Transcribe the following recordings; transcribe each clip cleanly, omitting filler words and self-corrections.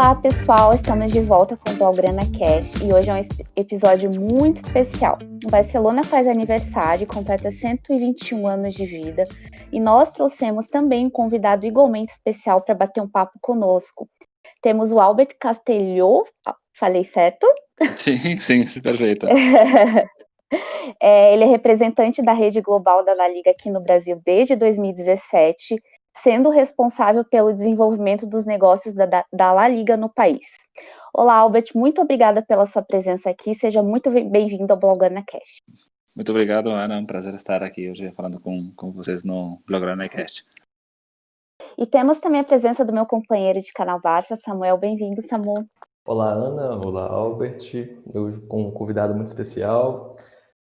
Olá, pessoal! Estamos de volta com o Blaugrana Cast e hoje é um episódio muito especial. O Barcelona faz aniversário e completa 121 anos de vida e nós trouxemos também um convidado igualmente especial para bater um papo conosco. Temos o Albert Castelló, falei certo? Sim, perfeito. Ele é representante da rede global da La Liga aqui no Brasil desde 2017, sendo responsável pelo desenvolvimento dos negócios da La Liga no país. Olá, Albert, muito obrigada pela sua presença aqui. Seja muito bem-vindo ao Blaugrana Cast. Muito obrigado, Ana. É um prazer estar aqui hoje falando com vocês no Blaugrana Cast. E temos também a presença do meu companheiro de canal Barça, Samuel. Bem-vindo, Samu. Olá, Ana. Olá, Albert. Eu com um convidado muito especial.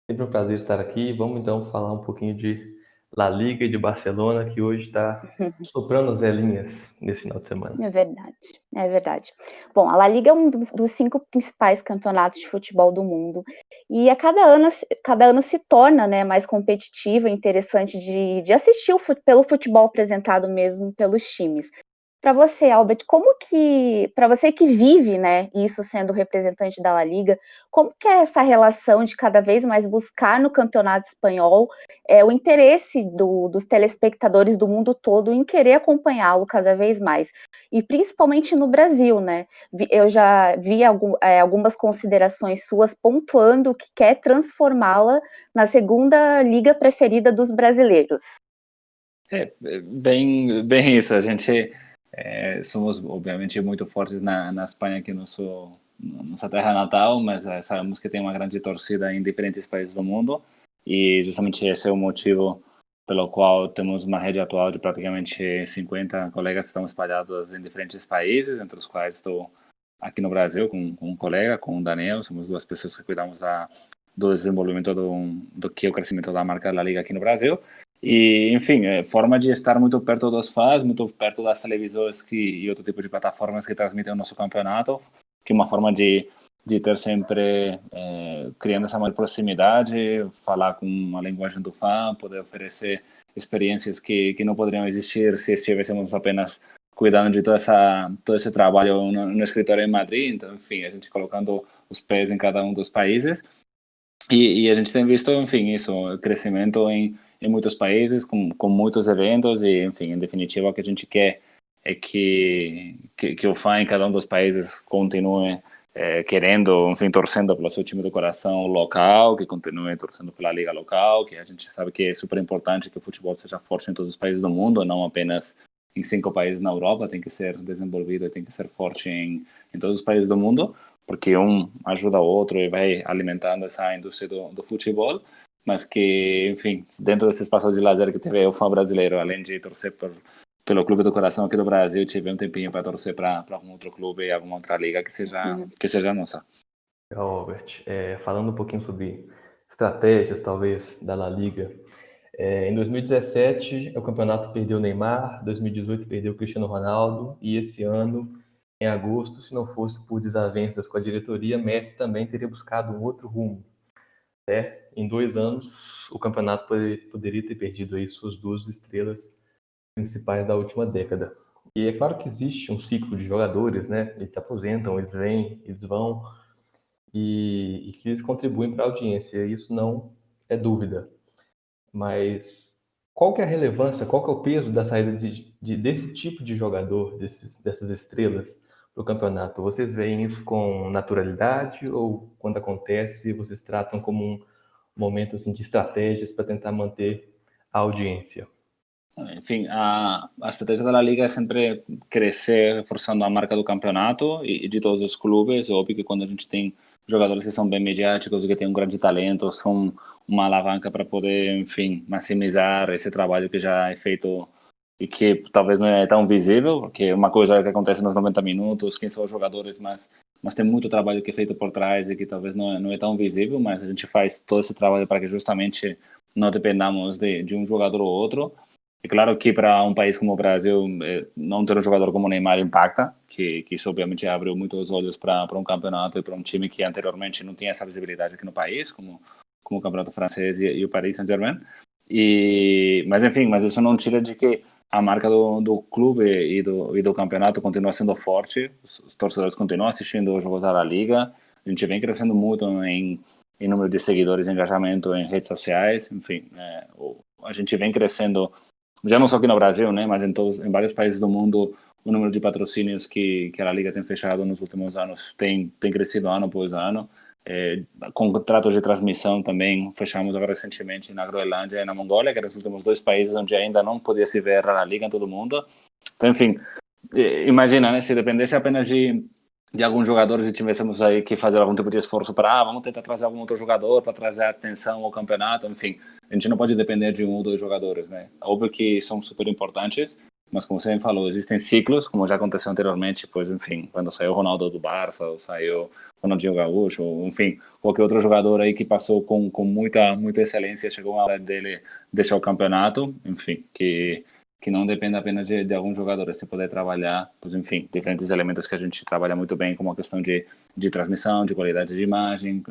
Sempre um prazer estar aqui. Vamos então falar um pouquinho de La Liga e de Barcelona, que hoje está soprando as velhinhas nesse final de semana. É verdade. Bom, a La Liga é um dos 5 principais campeonatos de futebol do mundo e a cada ano se torna, né, mais competitiva e interessante de assistir pelo futebol apresentado mesmo pelos times. Para você, Albert, para você que vive, né, isso sendo representante da La Liga, como que é essa relação de cada vez mais buscar no campeonato espanhol o interesse dos telespectadores do mundo todo em querer acompanhá-lo cada vez mais? E principalmente no Brasil, né? Eu já vi algumas considerações suas pontuando que quer transformá-la na segunda liga preferida dos brasileiros. Bem isso. A gente somos, obviamente, muito fortes na Espanha, que é nossa terra natal, mas sabemos que tem uma grande torcida em diferentes países do mundo e justamente esse é o motivo pelo qual temos uma rede atual de praticamente 50 colegas que estão espalhados em diferentes países, entre os quais estou aqui no Brasil com um colega, com o Daniel. Somos 2 pessoas que cuidamos do desenvolvimento do que é o crescimento da marca La Liga aqui no Brasil. E, enfim, forma de estar muito perto dos fãs, muito perto das televisões e outro tipo de plataformas que transmitem o nosso campeonato, que é uma forma de ter sempre criando essa maior proximidade, falar com a linguagem do fã, poder oferecer experiências que não poderiam existir se estivéssemos apenas cuidando de todo esse trabalho no escritório em Madrid. Então, enfim, a gente colocando os pés em cada um dos países e a gente tem visto, enfim, isso, crescimento em muitos países, com muitos eventos e, enfim, em definitiva, o que a gente quer é que o fã em cada um dos países continue querendo, enfim, torcendo pelo seu time do coração local, que continue torcendo pela liga local, que a gente sabe que é super importante que o futebol seja forte em todos os países do mundo, não apenas em 5 países na Europa, tem que ser desenvolvido e tem que ser forte em todos os países do mundo, porque um ajuda o outro e vai alimentando essa indústria do futebol, mas que, enfim, dentro desse espaço de lazer que teve o fã brasileiro, além de torcer pelo clube do coração aqui do Brasil, tive um tempinho para torcer para algum outro clube e alguma outra liga que seja nossa. Albert, falando um pouquinho sobre estratégias, talvez, da La Liga. Em 2017, o campeonato perdeu o Neymar, 2018 perdeu o Cristiano Ronaldo, e esse ano, em agosto, se não fosse por desavenças com a diretoria, Messi também teria buscado um outro rumo. Em 2 anos, o campeonato poderia ter perdido aí suas 2 estrelas principais da última década. E é claro que existe um ciclo de jogadores, né? Eles se aposentam, eles vêm, eles vão, e que eles contribuem para a audiência, isso não é dúvida. Mas qual que é a relevância, qual que é o peso da saída desse tipo de jogador, dessas estrelas para o campeonato? Vocês veem isso com naturalidade ou quando acontece vocês tratam como um momento assim, de estratégias para tentar manter a audiência? Enfim, a estratégia da La Liga é sempre crescer, reforçando a marca do campeonato e de todos os clubes. É óbvio que quando a gente tem jogadores que são bem mediáticos, que têm um grande talento, são uma alavanca para poder, enfim, maximizar esse trabalho que já é feito e que talvez não é tão visível, porque uma coisa que acontece nos 90 minutos, quem são os jogadores, mas tem muito trabalho que é feito por trás e que talvez não é tão visível, mas a gente faz todo esse trabalho para que justamente não dependamos de um jogador ou outro. É claro que para um país como o Brasil, não ter um jogador como o Neymar impacta, que isso obviamente abriu muito os olhos para um campeonato e para um time que anteriormente não tinha essa visibilidade aqui no país, como o campeonato francês e o Paris Saint-Germain. Mas enfim, isso não tira de que a marca do clube e do campeonato continua sendo forte, os torcedores continuam assistindo os jogos da La Liga, a gente vem crescendo muito em número de seguidores, engajamento em redes sociais, enfim, a gente vem crescendo, já não só aqui no Brasil, né, mas em vários países do mundo, o número de patrocínios que a La Liga tem fechado nos últimos anos tem crescido ano após ano. Contratos de transmissão também fechamos agora recentemente na Groenlândia e na Mongólia, que eram os últimos 2 países onde ainda não podia se ver a La Liga em todo mundo. Então, enfim, imagina, né, se dependesse apenas de alguns jogadores e tivéssemos aí que fazer algum tipo de esforço para, vamos tentar trazer algum outro jogador para trazer atenção ao campeonato, enfim, a gente não pode depender de 1 ou 2 jogadores, né? Óbvio que são super importantes, mas como você falou, existem ciclos, como já aconteceu anteriormente, pois, enfim, quando saiu o Ronaldo do Barça, ou saiu o Ronaldinho Gaúcho, ou, enfim, qualquer outro jogador aí que passou com muita excelência, chegou a hora dele deixar o campeonato, enfim, que não depende apenas de alguns jogadores, você poder trabalhar, pois, enfim, diferentes elementos que a gente trabalha muito bem, como a questão de transmissão, de qualidade de imagem,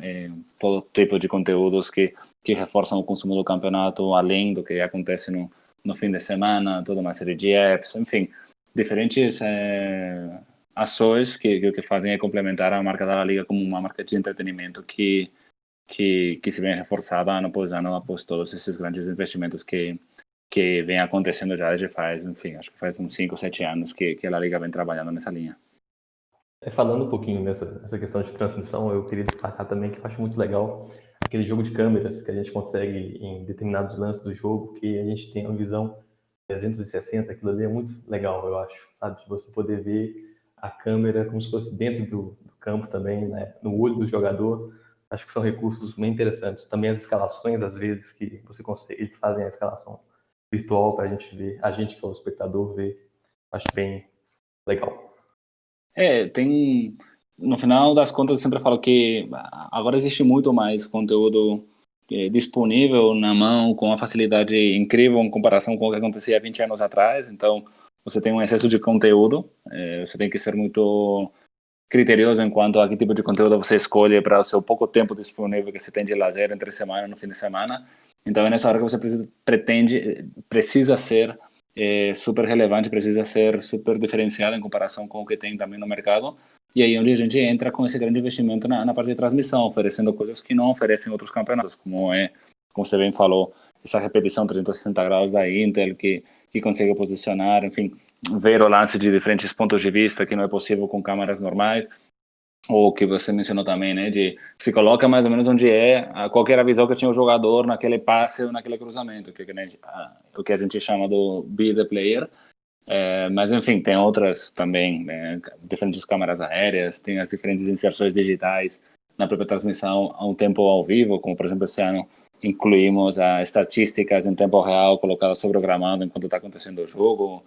todo tipo de conteúdos que reforçam o consumo do campeonato, além do que acontece no fim de semana, toda uma série de apps, enfim, diferentes ações que fazem é complementar a marca da La Liga como uma marca de entretenimento que se vem reforçada ano após todos esses grandes investimentos que vem acontecendo já desde enfim, acho que faz uns 5 ou 7 anos que a La Liga vem trabalhando nessa linha. Falando um pouquinho nessa questão de transmissão, eu queria destacar também que eu acho muito legal aquele jogo de câmeras que a gente consegue em determinados lances do jogo, que a gente tem uma visão 360, aquilo ali é muito legal, eu acho, sabe? De você poder ver a câmera como se fosse dentro do campo também, né? No olho do jogador. Acho que são recursos bem interessantes. Também as escalações, às vezes, que você consegue, eles fazem a escalação virtual para a gente ver, a gente que é o espectador ver. Acho bem legal. No final das contas, eu sempre falo que agora existe muito mais conteúdo disponível na mão, com uma facilidade incrível em comparação com o que acontecia há 20 anos atrás. Então, você tem um excesso de conteúdo, você tem que ser muito criterioso enquanto a que tipo de conteúdo você escolhe para o seu pouco tempo disponível que você tem de lazer entre semana, no fim de semana. Então, é nessa hora que você precisa ser super relevante, precisa ser super diferenciado em comparação com o que tem também no mercado. E aí onde a gente entra com esse grande investimento na parte de transmissão, oferecendo coisas que não oferecem outros campeonatos, como você bem falou, essa repetição 360 graus da Intel, que consegue posicionar, enfim, ver o lance de diferentes pontos de vista, que não é possível com câmeras normais, ou que você mencionou também, né, de se coloca mais ou menos onde qualquer visão que tinha o jogador naquele passe ou naquele cruzamento, o que a gente chama do be the player. Mas enfim, tem outras também, diferentes câmeras aéreas, tem as diferentes inserções digitais na própria transmissão a um tempo ao vivo, como por exemplo esse ano incluímos estatísticas em tempo real colocadas sobre o gramado enquanto está acontecendo o jogo.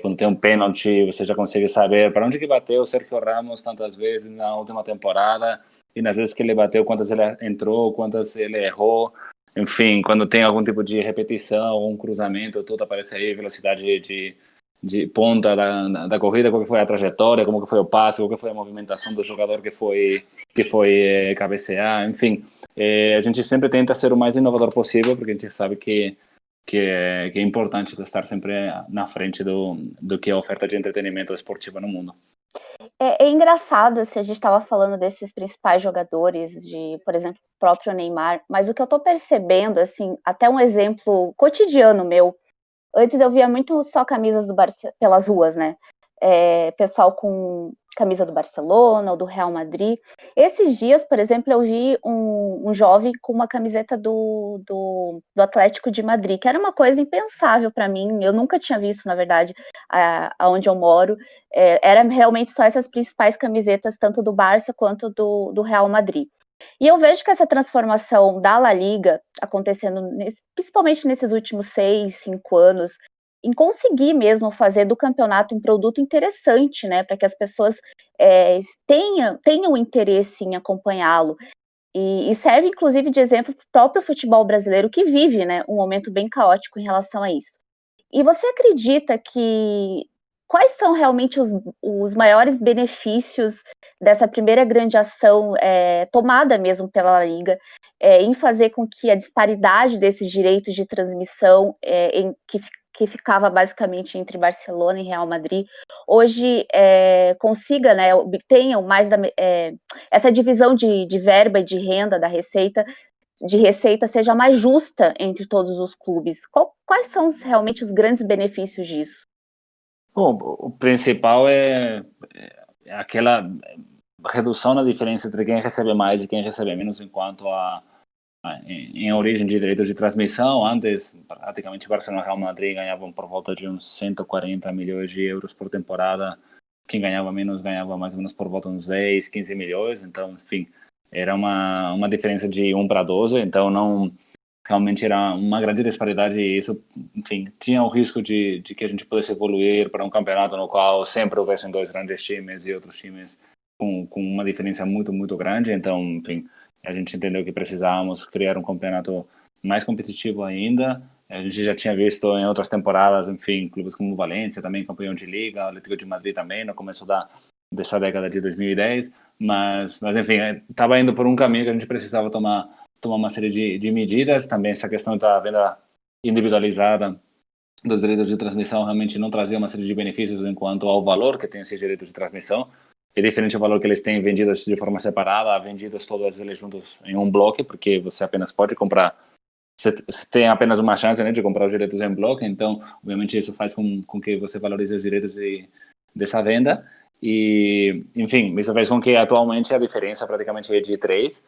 Quando tem um pênalti, você já consegue saber para onde que bateu o Sérgio Ramos tantas vezes na última temporada, e nas vezes que ele bateu, quantas ele entrou, quantas ele errou. Enfim, quando tem algum tipo de repetição ou um cruzamento, tudo aparece aí, velocidade de ponta da corrida, qual que foi a trajetória, como que foi o passe, qual que foi a movimentação do jogador que foi cabecear, enfim. A gente sempre tenta ser o mais inovador possível, porque a gente sabe que é importante estar sempre na frente do que é a oferta de entretenimento esportivo no mundo. É engraçado se a gente estava falando desses principais jogadores, por exemplo, o próprio Neymar, mas o que eu estou percebendo, assim, até um exemplo cotidiano meu, antes eu via muito só camisas do Barça pelas ruas, né? Pessoal com camisa do Barcelona ou do Real Madrid. Esses dias, por exemplo, eu vi um jovem com uma camiseta do Atlético de Madrid, que era uma coisa impensável para mim. Eu nunca tinha visto, na verdade, aonde eu moro. Era realmente só essas principais camisetas, tanto do Barça quanto do Real Madrid. E eu vejo que essa transformação da La Liga acontecendo, principalmente nesses últimos 6, 5 anos, em conseguir mesmo fazer do campeonato um produto interessante, né, para que as pessoas tenham interesse em acompanhá-lo. E serve, inclusive, de exemplo para o próprio futebol brasileiro, que vive, né, um momento bem caótico em relação a isso. E você acredita que quais são realmente os maiores benefícios dessa primeira grande ação tomada mesmo pela Liga em fazer com que a disparidade desses direitos de transmissão que que ficava basicamente entre Barcelona e Real Madrid, hoje consiga, né, obtenham mais essa divisão de verba e de renda da receita, seja mais justa entre todos os clubes. Quais são realmente os grandes benefícios disso? Bom, o principal é aquela redução na diferença entre quem recebe mais e quem recebe menos enquanto em origem de direitos de transmissão. Antes, praticamente Barcelona e Real Madrid ganhavam por volta de uns 140 milhões de euros por temporada. Quem ganhava menos ganhava mais ou menos por volta de uns 10, 15 milhões. Então, enfim, era uma diferença de 1 para 12. Então, não realmente era uma grande disparidade e isso, enfim, tinha o risco de que a gente pudesse evoluir para um campeonato no qual sempre houvessem dois grandes times e outros times com uma diferença muito, muito grande. Então, enfim, a gente entendeu que precisávamos criar um campeonato mais competitivo ainda. A gente já tinha visto em outras temporadas, enfim, clubes como Valência, também campeão de liga, o Atlético de Madrid também, no começo dessa década de 2010, mas enfim, estava indo por um caminho que a gente precisava tomar uma série de medidas. Também essa questão da venda individualizada dos direitos de transmissão realmente não trazia uma série de benefícios enquanto ao valor que tem esses direitos de transmissão. É diferente o valor que eles têm vendidos de forma separada, vendidos todos eles juntos em um bloco, porque você apenas pode comprar, você tem apenas uma chance, né, de comprar os direitos em bloco. Então, obviamente, isso faz com que você valorize os direitos dessa venda. E, enfim, isso faz com que atualmente a diferença praticamente é de 3.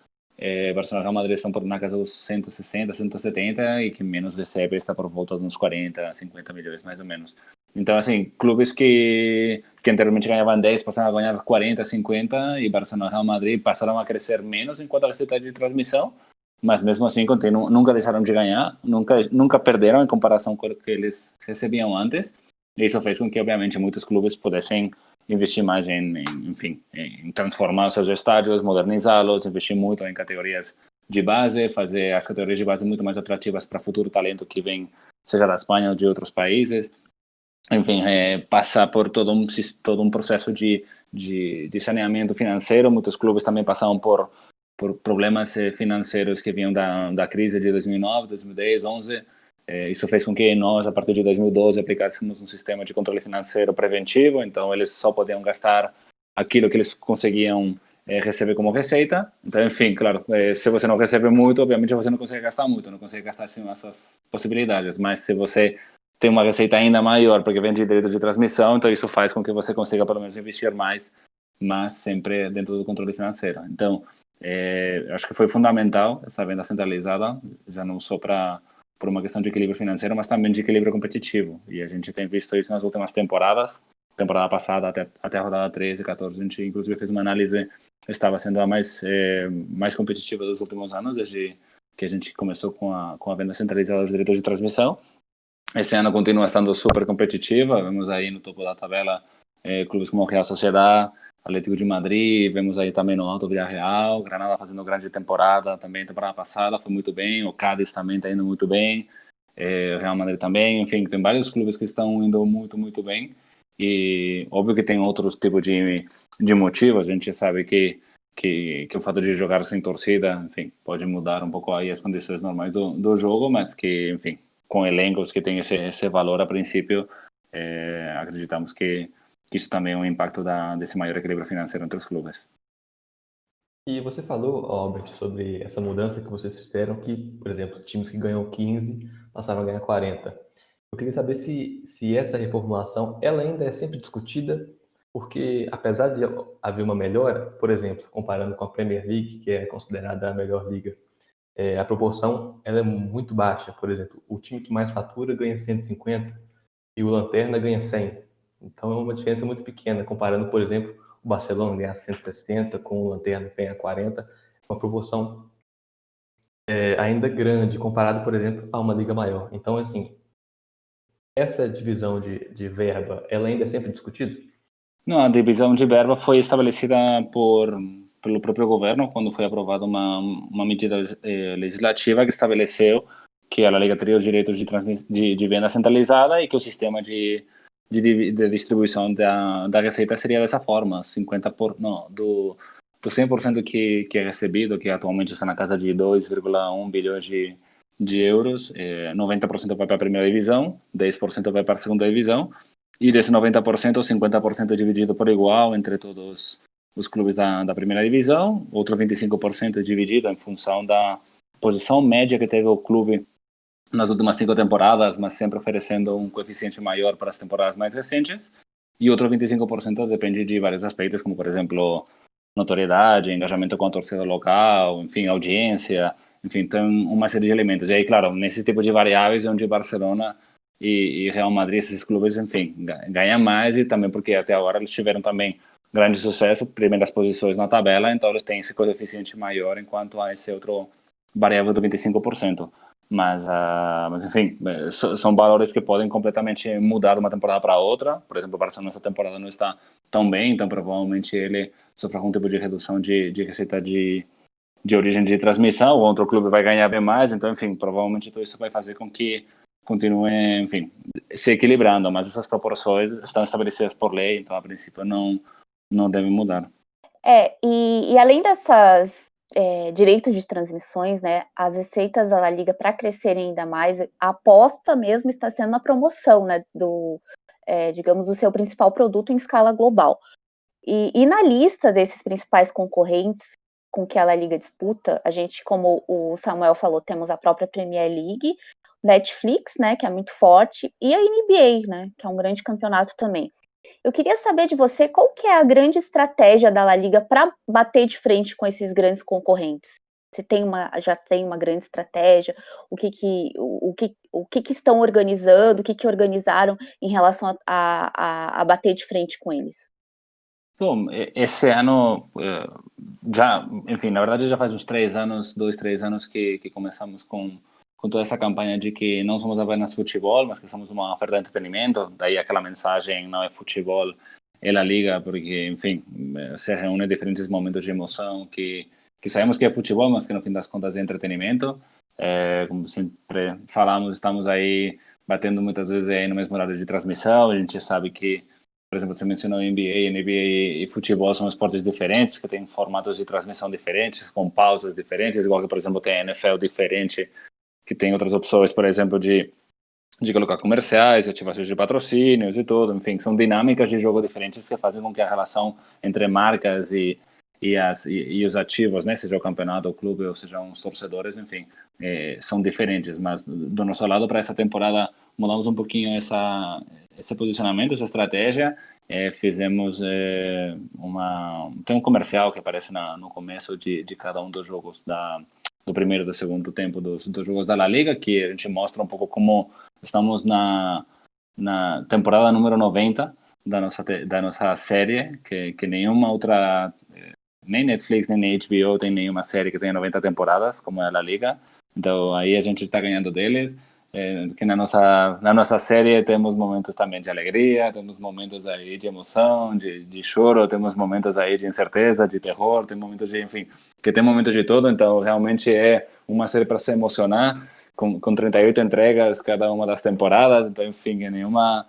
Barcelona e Real Madrid estão na casa dos 160, 170 e que menos recebe está por volta de uns 40, 50 milhões mais ou menos. Então, assim, clubes que anteriormente ganhavam 10 passaram a ganhar 40, 50 e Barcelona e Real Madrid passaram a crescer menos enquanto a receita de transmissão, mas mesmo assim nunca deixaram de ganhar, nunca perderam em comparação com o que eles recebiam antes. E isso fez com que, obviamente, muitos clubes pudessem investir mais enfim, em transformar os seus estádios, modernizá-los, investir muito em categorias de base, fazer as categorias de base muito mais atrativas para futuro talento que vem, seja da Espanha ou de outros países. Enfim, passar por todo um processo de saneamento financeiro. Muitos clubes também passaram por problemas financeiros que vinham da crise de 2009, 2010, 2011. Isso fez com que nós, a partir de 2012, aplicássemos um sistema de controle financeiro preventivo. Então, eles só podiam gastar aquilo que eles conseguiam receber como receita. Então, enfim, claro, se você não recebe muito, obviamente você não consegue gastar muito, não consegue gastar acima das suas possibilidades. Mas se você tem uma receita ainda maior, porque vem de direitos de transmissão, então isso faz com que você consiga pelo menos investir mais, mas sempre dentro do controle financeiro. Então, acho que foi fundamental essa venda centralizada, já não só por uma questão de equilíbrio financeiro, mas também de equilíbrio competitivo. E a gente tem visto isso nas últimas temporadas. Temporada passada, até a rodada 13, 14, a gente inclusive fez uma análise, estava sendo a mais competitiva dos últimos anos, desde que a gente começou com a venda centralizada dos direitos de transmissão. Esse ano continua estando super competitiva. Vemos aí no topo da tabela clubes como o Real Sociedad, Atlético de Madrid, vemos aí também no alto Villarreal, Granada fazendo grande temporada, também temporada passada foi muito bem, o Cádiz também está indo muito bem, o Real Madrid também, enfim, tem vários clubes que estão indo muito, muito bem. E óbvio que tem outros tipos de motivos. A gente sabe que o fato de jogar sem torcida, enfim, pode mudar um pouco aí as condições normais do jogo, mas que, enfim, com elencos que tem esse valor a princípio, acreditamos que isso também é um impacto desse maior equilíbrio financeiro entre os clubes. E você falou, Albert, sobre essa mudança que vocês fizeram, que, por exemplo, times que ganham 15 passaram a ganhar 40. Eu queria saber se essa reformulação ela ainda é sempre discutida, porque apesar de haver uma melhora, por exemplo, comparando com a Premier League, que é considerada a melhor liga, a proporção ela é muito baixa. Por exemplo, o time que mais fatura ganha 150 e o Lanterna ganha 100. Então é uma diferença muito pequena, comparando, por exemplo, o Barcelona ganhar 160 com o Lanterna ganhar 40, uma proporção ainda grande, comparado, por exemplo, a uma liga maior. Então, assim, essa divisão de verba, ela ainda é sempre discutida? Não, a divisão de verba foi estabelecida pelo próprio governo quando foi aprovada uma medida legislativa que estabeleceu que a Liga teria os direitos de venda centralizada e que o sistema de distribuição da receita seria dessa forma, do 100% que é recebido, que atualmente está na casa de 2,1 bilhões de euros, 90% vai para a primeira divisão, 10% vai para a segunda divisão, e desse 90%, 50% é dividido por igual entre todos os clubes da primeira divisão, outro 25% é dividido em função da posição média que teve o clube nas últimas 5 temporadas, mas sempre oferecendo um coeficiente maior para as temporadas mais recentes, e outro 25% depende de vários aspectos, como, por exemplo, notoriedade, engajamento com a torcida local, enfim, audiência, enfim, tem uma série de elementos. E aí, claro, nesse tipo de variáveis é onde Barcelona e Real Madrid, esses clubes, enfim, ganham mais, e também porque até agora eles tiveram também grande sucesso, primeiras posições na tabela, então eles têm esse coeficiente maior enquanto a esse outro variável do 25%. Mas enfim, são valores que podem completamente mudar de uma temporada para outra. Por exemplo, o Barcelona nessa temporada não está tão bem, então provavelmente ele sofre algum tipo de redução de receita de origem de transmissão, o outro clube vai ganhar bem mais, então, enfim, provavelmente tudo isso vai fazer com que continue, enfim, se equilibrando, mas essas proporções estão estabelecidas por lei, então, a princípio, não devem mudar. E além dessas direitos de transmissões, né, as receitas da La Liga, para crescerem ainda mais, a aposta mesmo está sendo na promoção, né, digamos, do seu principal produto em escala global. E na lista desses principais concorrentes com que a La Liga disputa, a gente, como o Samuel falou, temos a própria Premier League, Netflix, né, que é muito forte, e a NBA, né, que é um grande campeonato também. Eu queria saber de você qual que é a grande estratégia da La Liga para bater de frente com esses grandes concorrentes. Você já tem uma grande estratégia? O que estão organizando? O que organizaram em relação a bater de frente com eles? Bom, esse ano, já, enfim, na verdade já faz uns 2, 3 anos que começamos com toda essa campanha de que não somos apenas futebol, mas que somos uma oferta de entretenimento. Daí aquela mensagem, não é futebol, é La Liga, porque, enfim, se reúne diferentes momentos de emoção que sabemos que é futebol, mas que no fim das contas é entretenimento. Como sempre falamos, estamos aí batendo muitas vezes aí no mesmo horário de transmissão. A gente sabe que, por exemplo, você mencionou NBA e futebol são esportes diferentes, que têm formatos de transmissão diferentes, com pausas diferentes, igual que, por exemplo, tem a NFL diferente, que tem outras opções, por exemplo, de colocar comerciais, ativações de patrocínios e tudo, enfim, são dinâmicas de jogo diferentes que fazem com que a relação entre marcas e os ativos, né, seja o campeonato, o clube, ou sejam os torcedores, enfim, são diferentes, mas do nosso lado, para essa temporada, mudamos um pouquinho esse posicionamento, essa estratégia. Fizemos tem um comercial que aparece no começo de cada um dos jogos do primeiro e do segundo tempo dos jogos da La Liga, que a gente mostra um pouco como estamos na temporada número 90 da nossa série, que nenhuma outra, nem Netflix, nem HBO tem nenhuma série que tenha 90 temporadas, como é a La Liga. Então aí a gente está ganhando deles. Que na nossa série temos momentos também de alegria, temos momentos aí de emoção, de choro, temos momentos aí de incerteza, de terror, tem momentos de, enfim, que tem momentos de tudo. Então realmente é uma série para se emocionar, com 38 entregas cada uma das temporadas. Então, enfim, nenhuma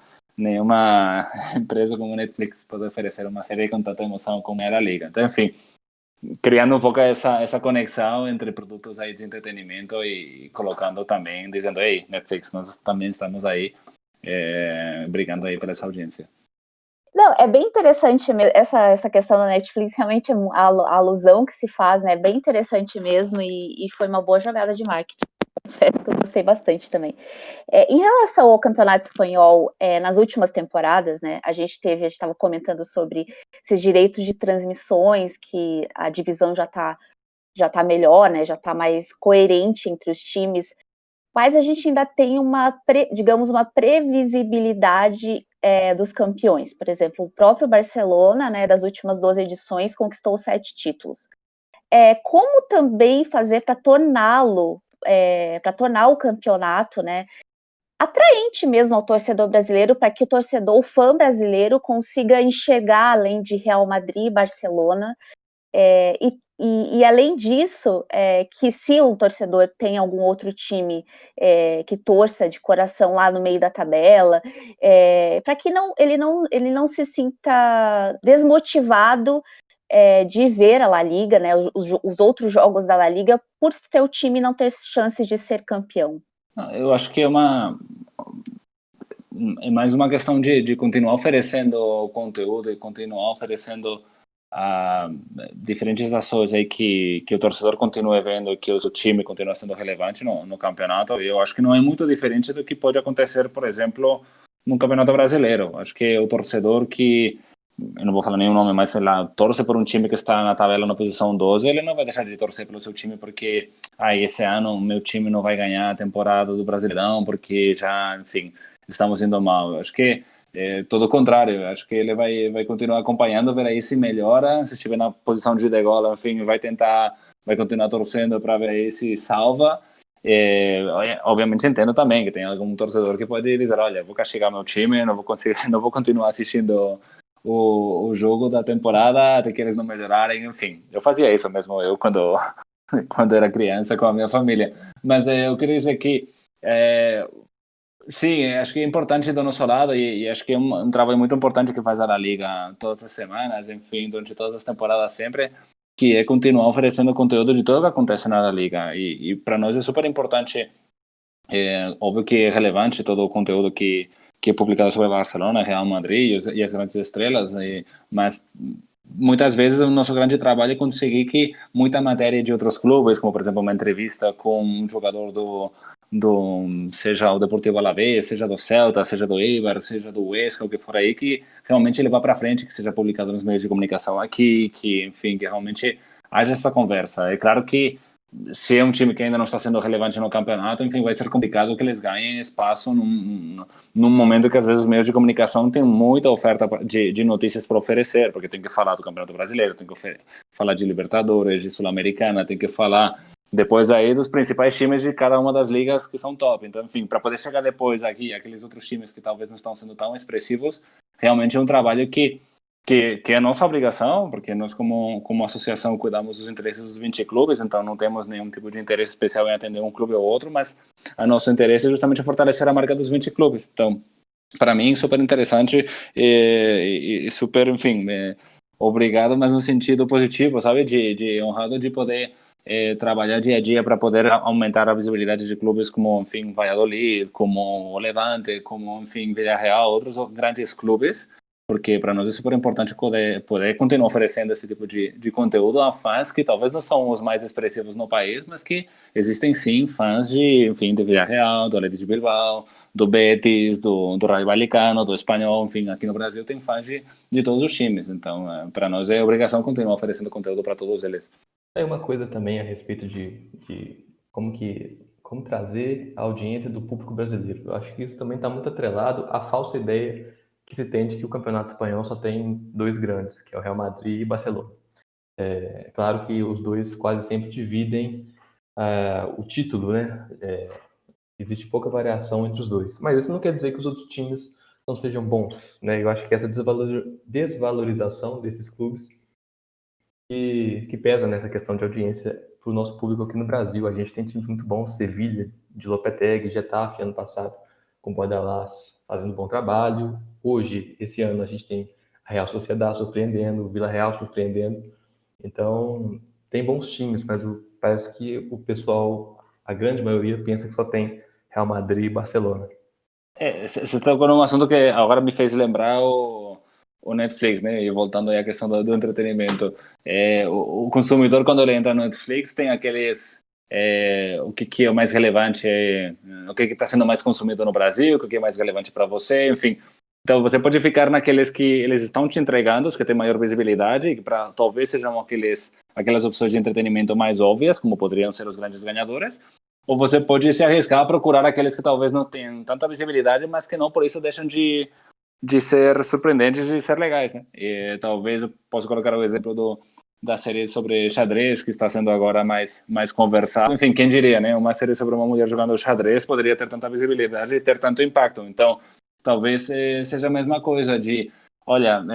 empresa como Netflix pode oferecer uma série com tanta emoção como era a Liga. Então, enfim, criando um pouco essa conexão entre produtos aí de entretenimento e colocando também, dizendo, ei, Netflix, nós também estamos aí brigando aí por essa audiência. Não, é bem interessante mesmo, essa questão da Netflix, realmente a alusão que se faz, né, é bem interessante mesmo, e foi uma boa jogada de marketing. Eu gostei bastante também. Em relação ao campeonato espanhol, nas últimas temporadas, né, a gente estava comentando sobre esses direitos de transmissões, que a divisão já tá melhor, né, já tá mais coerente entre os times, mas a gente ainda tem digamos, uma previsibilidade dos campeões. Por exemplo, o próprio Barcelona, né, das últimas 12 edições, conquistou 7 títulos. Como também fazer para tornar o campeonato, né, atraente mesmo ao torcedor brasileiro, para que o fã brasileiro consiga enxergar além de Real Madrid e Barcelona, e além disso, que se um torcedor tem algum outro time que torça de coração lá no meio da tabela, para que ele não se sinta desmotivado de ver a La Liga, né, os outros jogos da La Liga, por seu time não ter chance de ser campeão? Eu acho que é mais uma questão de continuar oferecendo conteúdo e continuar oferecendo diferentes ações aí que o torcedor continue vendo que o time continua sendo relevante no campeonato. Eu acho que não é muito diferente do que pode acontecer, por exemplo, no Campeonato Brasileiro. Acho que o torcedor que, eu não vou falar nenhum nome, mas sei lá, torce por um time que está na tabela na posição 12, ele não vai deixar de torcer pelo seu time porque esse ano meu time não vai ganhar a temporada do Brasileirão porque já, enfim, estamos indo mal. Eu acho que todo o contrário, eu acho que ele vai continuar acompanhando, ver aí se melhora, se estiver na posição de degola, enfim, vai continuar torcendo para ver aí se salva. Obviamente entendo também que tem algum torcedor que pode dizer, olha, vou castigar meu time, não vou continuar assistindo o jogo da temporada até que eles não melhorarem, enfim. Eu fazia isso mesmo, quando era criança com a minha família. Mas eu queria dizer que sim, acho que é importante do nosso lado e acho que é um trabalho muito importante que faz a La Liga todas as semanas, enfim, durante todas as temporadas sempre, que é continuar oferecendo conteúdo de tudo que acontece na La Liga. E para nós é super importante, óbvio que é relevante todo o conteúdo que é publicado sobre Barcelona, Real Madrid e as grandes estrelas, mas muitas vezes o nosso grande trabalho é conseguir que muita matéria de outros clubes, como por exemplo uma entrevista com um jogador seja o Deportivo Alavés, seja do Celta, seja do Eibar, seja do Huesca, o que for aí, que realmente ele vá para frente, que seja publicado nos meios de comunicação aqui, que enfim, que realmente haja essa conversa. É claro que se é um time que ainda não está sendo relevante no campeonato, enfim, vai ser complicado que eles ganhem espaço num momento que às vezes os meios de comunicação têm muita oferta de notícias para oferecer, porque tem que falar do Campeonato Brasileiro, tem que falar de Libertadores, de Sul-Americana, tem que falar depois aí dos principais times de cada uma das ligas que são top. Então, enfim, para poder chegar depois aqui, aqueles outros times que talvez não estão sendo tão expressivos, realmente é um trabalho que é nossa obrigação, porque nós como associação cuidamos dos interesses dos 20 clubes, então não temos nenhum tipo de interesse especial em atender um clube ou outro, mas o nosso interesse é justamente fortalecer a marca dos 20 clubes. Então, para mim, super interessante e super, enfim, obrigado, mas no sentido positivo, sabe? De honrado de poder trabalhar dia a dia para poder aumentar a visibilidade de clubes como, enfim, Valladolid, como o Levante, como, enfim, Villarreal, outros grandes clubes, porque para nós é super importante poder continuar oferecendo esse tipo de conteúdo a fãs que talvez não são os mais expressivos no país, mas que existem sim fãs enfim, de Villarreal, do Athletic de Bilbao, do Betis, do Rayo Vallecano, do Espanhol, enfim, aqui no Brasil tem fãs de todos os times, então para nós é obrigação continuar oferecendo conteúdo para todos eles. É uma coisa também a respeito de como trazer a audiência do público brasileiro. Eu acho que isso também está muito atrelado à falsa ideia que se tem de que o campeonato espanhol só tem dois grandes, que é o Real Madrid e Barcelona. É claro que os dois quase sempre dividem o título, né? Existe pouca variação entre os dois. Mas isso não quer dizer que os outros times não sejam bons, né? Eu acho que essa desvalorização desses clubes que pesa nessa questão de audiência para o nosso público aqui no Brasil. A gente tem times muito bons, Sevilha, de Lopetegui, Getafe, ano passado, com o Bordalás fazendo um bom trabalho. Hoje, esse ano, a gente tem a Real Sociedade surpreendendo, o Vila Real surpreendendo. Então, tem bons times, mas parece que o pessoal, a grande maioria, pensa que só tem Real Madrid e Barcelona. Você tocou num assunto que agora me fez lembrar o Netflix, né? E voltando aí à questão do entretenimento. O consumidor, quando ele entra no Netflix, tem aqueles... o que é o mais relevante, o que está sendo mais consumido no Brasil, o que é mais relevante para você, enfim. Então, você pode ficar naqueles que eles estão te entregando, os que têm maior visibilidade, que talvez sejam aquelas opções de entretenimento mais óbvias, como poderiam ser os grandes ganhadores, ou você pode se arriscar a procurar aqueles que talvez não tenham tanta visibilidade, mas que não por isso deixam de ser surpreendentes, de ser legais, né? E talvez eu possa colocar o exemplo da série sobre xadrez, que está sendo agora mais conversado. Enfim, quem diria, né? Uma série sobre uma mulher jogando xadrez poderia ter tanta visibilidade e ter tanto impacto. Então, talvez seja a mesma coisa de Olha,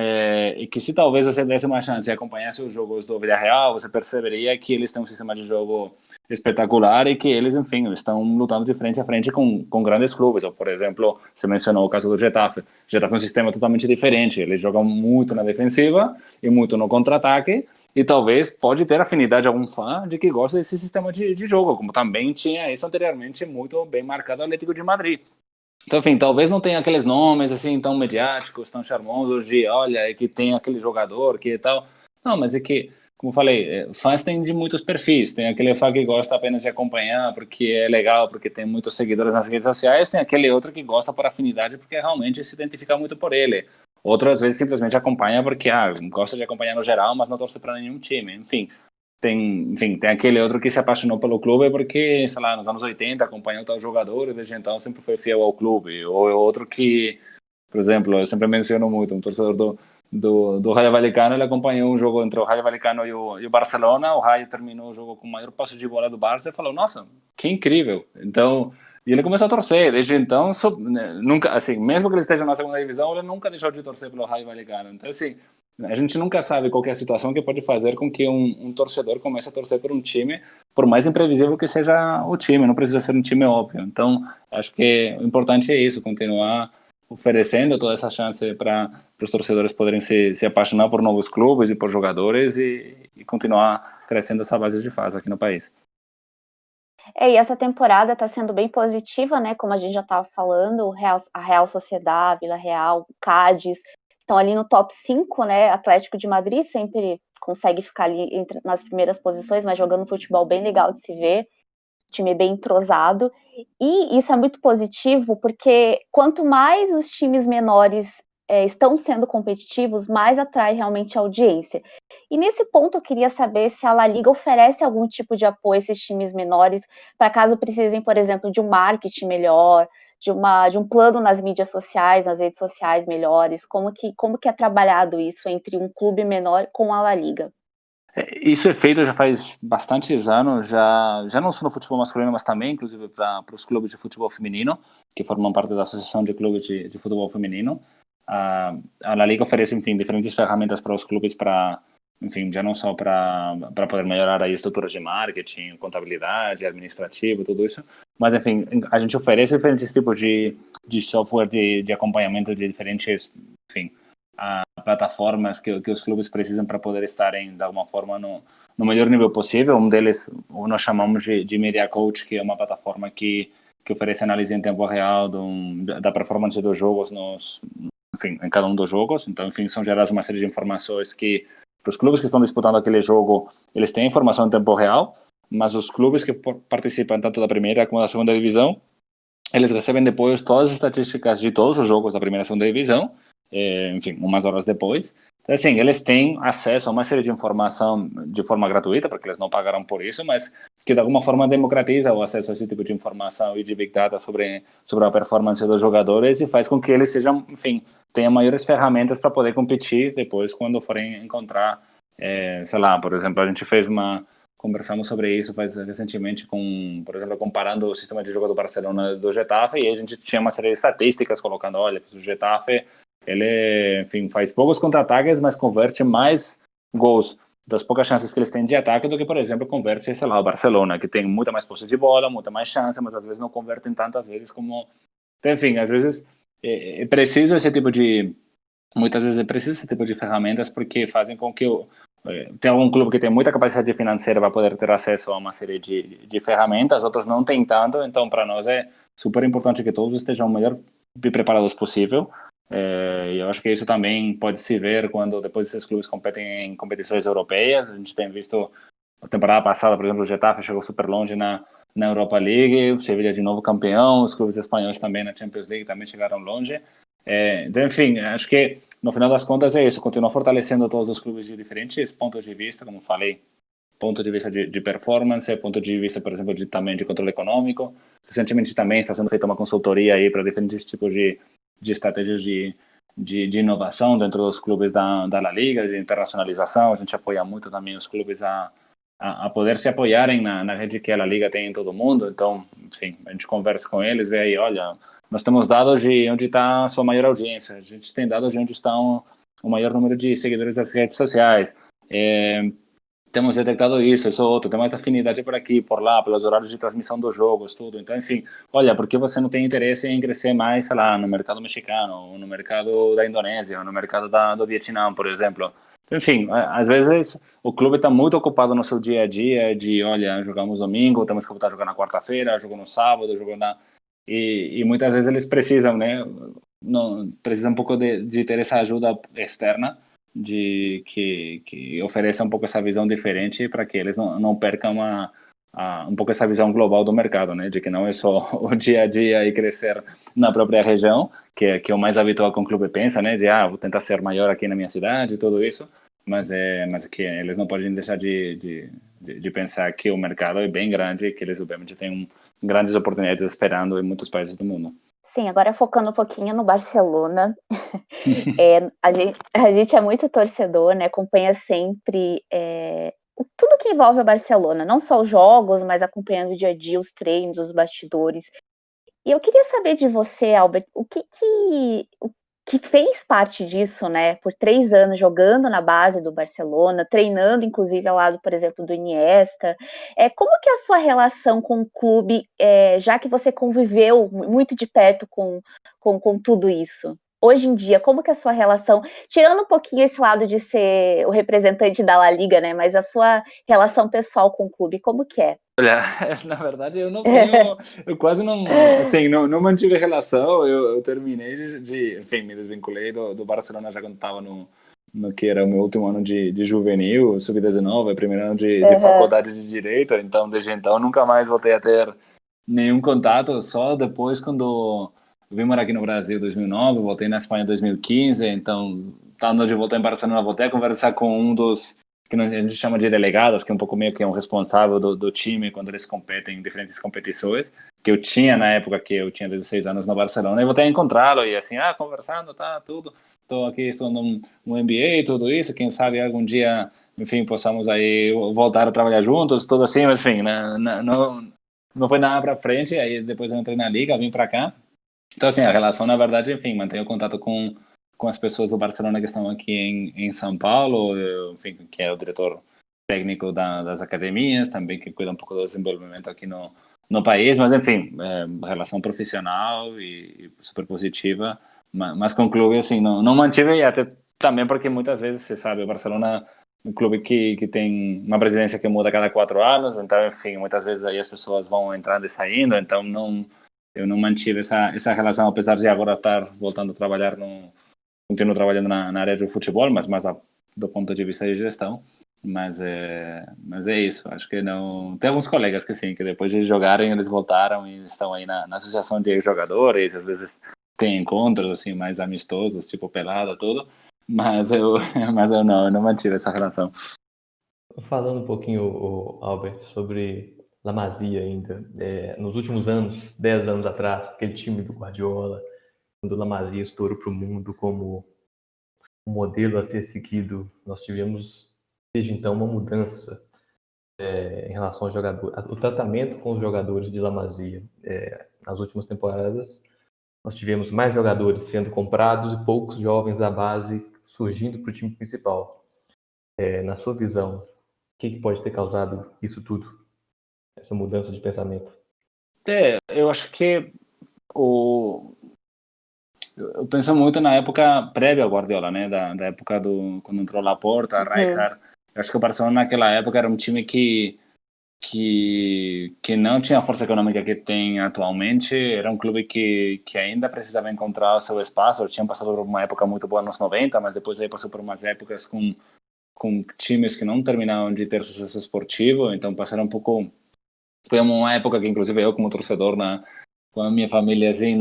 e que se talvez você desse uma chance e acompanhasse os jogos do Villarreal, você perceberia que eles têm um sistema de jogo espetacular e que eles, enfim, estão lutando de frente a frente com grandes clubes. Ou, por exemplo, você mencionou o caso do Getafe. O Getafe é um sistema totalmente diferente. Eles jogam muito na defensiva e muito no contra-ataque. E talvez pode ter afinidade algum fã de que gosta desse sistema de jogo, como também tinha isso anteriormente muito bem marcado o Atlético de Madrid. Então, enfim, talvez não tenha aqueles nomes assim tão mediáticos, tão charmosos de, olha, é que tem aquele jogador que tal. Não, mas é que, como eu falei, fãs tem de muitos perfis. Tem aquele fã que gosta apenas de acompanhar porque é legal, porque tem muitos seguidores nas redes sociais. Tem aquele outro que gosta por afinidade porque realmente se identifica muito por ele. Outro, às vezes, simplesmente acompanha porque, gosta de acompanhar no geral, mas não torce para nenhum time. Enfim, tem aquele outro que se apaixonou pelo clube porque, sei lá, nos anos 80 acompanhou tal jogador e desde então sempre foi fiel ao clube. Ou outro que, por exemplo, eu sempre menciono muito, um torcedor do Rayo Vallecano, ele acompanhou um jogo entre o Rayo Vallecano e o Barcelona, o Rayo terminou o jogo com o maior passo de bola do Barça e falou, nossa, que incrível. Então, e ele começou a torcer, desde então, nunca, assim, mesmo que ele esteja na segunda divisão, ele nunca deixou de torcer pelo Rayo Vallecano. Então, assim, a gente nunca sabe qual que é a situação que pode fazer com que um torcedor comece a torcer por um time, por mais imprevisível que seja o time, não precisa ser um time óbvio. Então, acho que o importante é isso, continuar oferecendo toda essa chance para os torcedores poderem se apaixonar por novos clubes e por jogadores e continuar crescendo essa base de fase aqui no país. E essa temporada está sendo bem positiva, né? Como a gente já estava falando, a Real Sociedad, Vila Real, Cádiz, estão ali no top 5, né? Atlético de Madrid sempre consegue ficar ali nas primeiras posições, mas jogando futebol bem legal de se ver, time bem entrosado. E isso é muito positivo, porque quanto mais os times menores estão sendo competitivos, mais atrai realmente a audiência. E nesse ponto eu queria saber se a La Liga oferece algum tipo de apoio a esses times menores, para caso precisem, por exemplo, de um marketing melhor, de um plano nas mídias sociais, nas redes sociais melhores. Como que é trabalhado isso entre um clube menor com a La Liga? Isso é feito já faz bastantes anos, já não só no futebol masculino, mas também, inclusive, para os clubes de futebol feminino, que formam parte da Associação de Clubes de Futebol Feminino. A La Liga oferece, enfim, diferentes ferramentas para os clubes enfim, já não só para poder melhorar aí estruturas de marketing, contabilidade, administrativo, tudo isso, mas, enfim, a gente oferece diferentes tipos de software de acompanhamento de diferentes, enfim, plataformas que os clubes precisam para poder estarem, de alguma forma, no melhor nível possível. Um deles, nós chamamos de Media Coach, que é uma plataforma que oferece análise em tempo real da performance dos jogos enfim, em cada um dos jogos. Então, enfim, são geradas uma série de informações que, para os clubes que estão disputando aquele jogo, eles têm informação em tempo real, mas os clubes que participam tanto da primeira como da segunda divisão, eles recebem depois todas as estatísticas de todos os jogos da primeira e segunda divisão, enfim, umas horas depois. Então, assim, eles têm acesso a uma série de informação de forma gratuita, porque eles não pagaram por isso, mas que de alguma forma democratiza o acesso a esse tipo de informação e de Big Data sobre a performance dos jogadores e faz com que eles sejam, enfim, tenham maiores ferramentas para poder competir depois quando forem encontrar, sei lá, por exemplo, a gente conversamos sobre isso recentemente por exemplo, comparando o sistema de jogo do Barcelona e do Getafe, e a gente tinha uma série de estatísticas colocando, olha, o Getafe, ele, enfim, faz poucos contra-ataques, mas converte mais gols das poucas chances que eles têm de ataque do que, por exemplo, converte, sei lá, o Barcelona, que tem muita mais posse de bola, muita mais chance, mas às vezes não convertem tantas vezes como... Então, enfim, às vezes é preciso muitas vezes é preciso esse tipo de ferramentas porque fazem com que tem algum clube que tem muita capacidade financeira para poder ter acesso a uma série de ferramentas, outros não têm tanto, então para nós é super importante que todos estejam o melhor preparados possível. E eu acho que isso também pode se ver quando depois esses clubes competem em competições europeias. A gente tem visto a temporada passada, por exemplo, o Getafe chegou super longe na Europa League, o Sevilla de novo campeão, os clubes espanhóis também na Champions League também chegaram longe. Então, enfim, acho que no final das contas é isso, continua fortalecendo todos os clubes de diferentes pontos de vista, como falei, ponto de vista de performance, ponto de vista, por exemplo, também de controle econômico. Recentemente também está sendo feita uma consultoria aí para diferentes tipos de estratégias de inovação dentro dos clubes da La Liga, de internacionalização. A gente apoia muito também os clubes a poder se apoiarem na rede que a La Liga tem em todo o mundo. Então, enfim, a gente conversa com eles, vê aí, olha, nós temos dados de onde está a sua maior audiência, a gente tem dados de onde estão o maior número de seguidores das redes sociais. Temos detectado isso, outro, tem mais afinidade por aqui, por lá, pelos horários de transmissão dos jogos, tudo. Então, enfim, olha, por que você não tem interesse em crescer mais, sei lá, no mercado mexicano, ou no mercado da Indonésia, ou no mercado do Vietnã, por exemplo? Enfim, às vezes o clube está muito ocupado no seu dia a dia de, olha, jogamos domingo, temos que voltar a jogar na quarta-feira, jogo no sábado, jogo na... E muitas vezes eles precisam, né? Não, precisam um pouco de ter essa ajuda externa, de que ofereça um pouco essa visão diferente para que eles não percam um pouco essa visão global do mercado, né? De que não é só o dia a dia e crescer na própria região, que é o mais habitual que um clube pensa, né? De, vou tentar ser maior aqui na minha cidade e tudo isso, mas que eles não podem deixar de pensar que o mercado é bem grande e que eles, obviamente, têm grandes oportunidades esperando em muitos países do mundo. Sim, agora focando um pouquinho no Barcelona, a gente é muito torcedor, né? Acompanha sempre tudo que envolve o Barcelona, não só os jogos, mas acompanhando o dia a dia, os treinos, os bastidores. E eu queria saber de você, Albert, o que fez parte disso, né? Por 3 anos jogando na base do Barcelona, treinando, inclusive, ao lado, por exemplo, do Iniesta. Como que é a sua relação com o clube, já que você conviveu muito de perto com tudo isso? Hoje em dia, como que é a sua relação, tirando um pouquinho esse lado de ser o representante da La Liga, né? Mas a sua relação pessoal com o clube, como que é? Olha, na verdade eu não tenho, eu quase não, assim, não mantive relação, eu terminei enfim, me desvinculei do Barcelona já quando estava no que era o meu último ano de juvenil, sub-19, primeiro ano de faculdade de Direito, então desde então nunca mais voltei a ter nenhum contato, só depois quando eu vim morar aqui no Brasil em 2009, voltei na Espanha em 2015, então estando de volta em Barcelona, voltei a conversar com um dos que a gente chama de delegados, que é um pouco meio que um responsável do time quando eles competem em diferentes competições, que eu tinha na época que eu tinha 16 anos no Barcelona, e voltei a encontrá-lo, e assim, conversando, tá, tudo, estou aqui estudando um MBA e tudo isso, quem sabe algum dia, enfim, possamos aí voltar a trabalhar juntos, tudo assim, mas enfim, não foi nada para frente, aí depois eu entrei na Liga, vim para cá, então assim, a relação, na verdade, enfim, mantenho contato com as pessoas do Barcelona que estão aqui em São Paulo, enfim, que é o diretor técnico das academias, também que cuida um pouco do desenvolvimento aqui no país, mas enfim, relação profissional e super positiva, mas com o clube, assim, não mantive, e até também porque muitas vezes, você sabe, o Barcelona é um clube que tem uma presidência que muda a cada 4 anos, então, enfim, muitas vezes aí as pessoas vão entrando e saindo, então eu não mantive essa relação, apesar de agora estar voltando a trabalhar continuo trabalhando na área do futebol, mas mais do ponto de vista de gestão. Mas é isso. Acho que não. Tem alguns colegas que sim, que depois de jogarem eles voltaram e estão aí na associação de jogadores. Às vezes tem encontros assim mais amistosos, tipo pelada, tudo. Mas eu não mantive essa relação. Falando um pouquinho, Albert, sobre La Masia ainda. Nos últimos anos, 10 anos atrás, aquele time do Guardiola, quando o La Masia estourou para o mundo como um modelo a ser seguido, nós tivemos desde então uma mudança em relação ao jogador, o tratamento com os jogadores de La Masia. Nas últimas temporadas, nós tivemos mais jogadores sendo comprados e poucos jovens da base surgindo para o time principal. Na sua visão, o que pode ter causado isso tudo, essa mudança de pensamento? Eu acho que eu penso muito na época prévia ao Guardiola, né? Da época quando entrou Laporta, Rijkaard. Eu acho que o Barcelona naquela época era um time que não tinha a força econômica que tem atualmente. Era um clube que ainda precisava encontrar o seu espaço. Tinha passado por uma época muito boa nos 90, mas depois aí passou por umas épocas com times que não terminavam de ter sucesso esportivo. Então passaram um pouco... Foi uma época que, inclusive, eu como torcedor com a minha família, assim,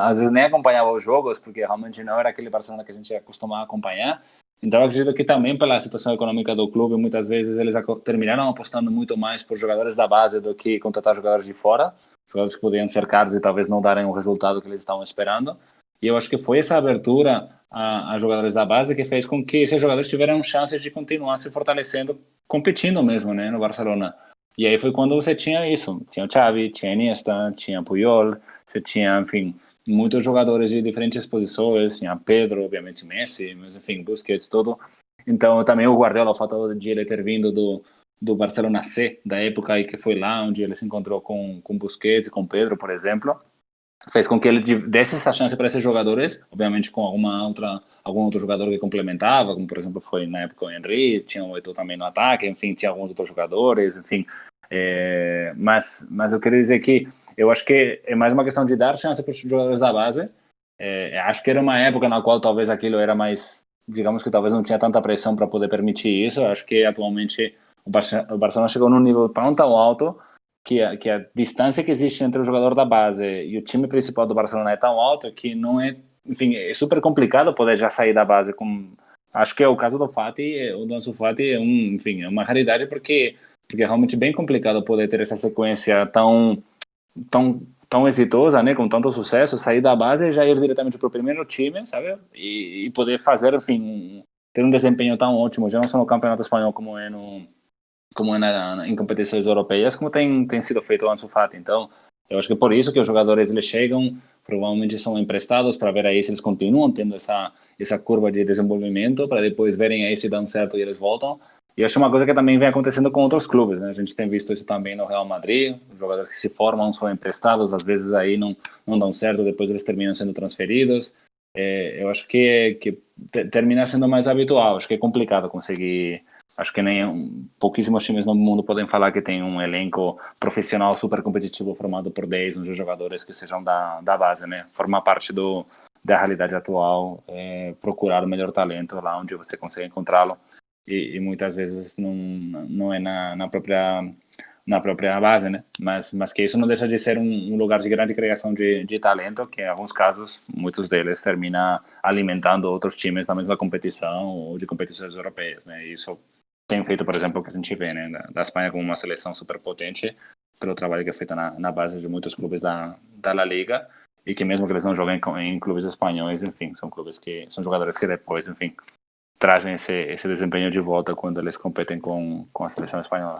às vezes nem acompanhava os jogos, porque realmente não era aquele Barcelona que a gente ia acostumar a acompanhar. Então, eu acredito que também pela situação econômica do clube, muitas vezes eles terminaram apostando muito mais por jogadores da base do que contratar jogadores de fora, jogadores que podiam ser caros e talvez não darem o resultado que eles estavam esperando. E eu acho que foi essa abertura a jogadores da base que fez com que esses jogadores tiveram chances de continuar se fortalecendo, competindo mesmo, né, no Barcelona. E aí foi quando você tinha isso, tinha o Xavi, tinha Iniesta, tinha Puyol, você tinha, enfim, muitos jogadores de diferentes posições, tinha Pedro, obviamente Messi, mas enfim, Busquets, tudo. Então também o Guardiola, o fato de ele ter vindo do Barcelona C, da época aí que foi lá onde ele se encontrou com Busquets e com Pedro, por exemplo, fez com que ele desse essa chance para esses jogadores, obviamente com algum outro jogador que complementava, como por exemplo foi na época o Henry, tinha o Eto'o também no ataque, enfim, tinha alguns outros jogadores, enfim. Mas eu queria dizer que eu acho que é mais uma questão de dar chance para os jogadores da base. Acho que era uma época na qual talvez aquilo era mais, digamos que talvez não tinha tanta pressão para poder permitir isso. Acho que atualmente o Barcelona chegou num nível tão alto que a distância que existe entre o jogador da base e o time principal do Barcelona é tão alto que não é, enfim, é super complicado poder já sair da base. Acho que é o caso do Fati, o do Ansu Fati enfim, é uma raridade porque é realmente bem complicado poder ter essa sequência tão exitosa, né, com tanto sucesso, sair da base e já ir diretamente para o primeiro time, sabe? E poder fazer, enfim, ter um desempenho tão ótimo, já não só no Campeonato Espanhol como é em competições europeias, como tem sido feito o Ansu Fati. Então, eu acho que por isso que os jogadores eles chegam, provavelmente são emprestados para ver aí se eles continuam tendo essa curva de desenvolvimento, para depois verem aí se dão certo e eles voltam. E acho uma coisa que também vem acontecendo com outros clubes, né? A gente tem visto isso também no Real Madrid, os jogadores que se formam são emprestados, às vezes aí não dão certo, depois eles terminam sendo transferidos. Eu acho que termina sendo mais habitual, acho que é complicado conseguir. Acho que pouquíssimos times no mundo podem falar que tem um elenco profissional super competitivo formado por 10, 11 jogadores que sejam da base, né? Formar parte da realidade atual, procurar o melhor talento lá onde você consegue encontrá-lo. E muitas vezes não é na própria base, né? Mas que isso não deixa de ser um lugar de grande criação de talento, que em alguns casos, muitos deles termina alimentando outros times da mesma competição ou de competições europeias, né? E isso tem feito, por exemplo, o que a gente vê, né? Da Espanha como uma seleção super potente, pelo trabalho que é feito na base de muitos clubes da La Liga, e que mesmo que eles não joguem em clubes espanhóis, enfim, são jogadores que depois, enfim, trazem esse desempenho de volta quando eles competem com a seleção espanhola.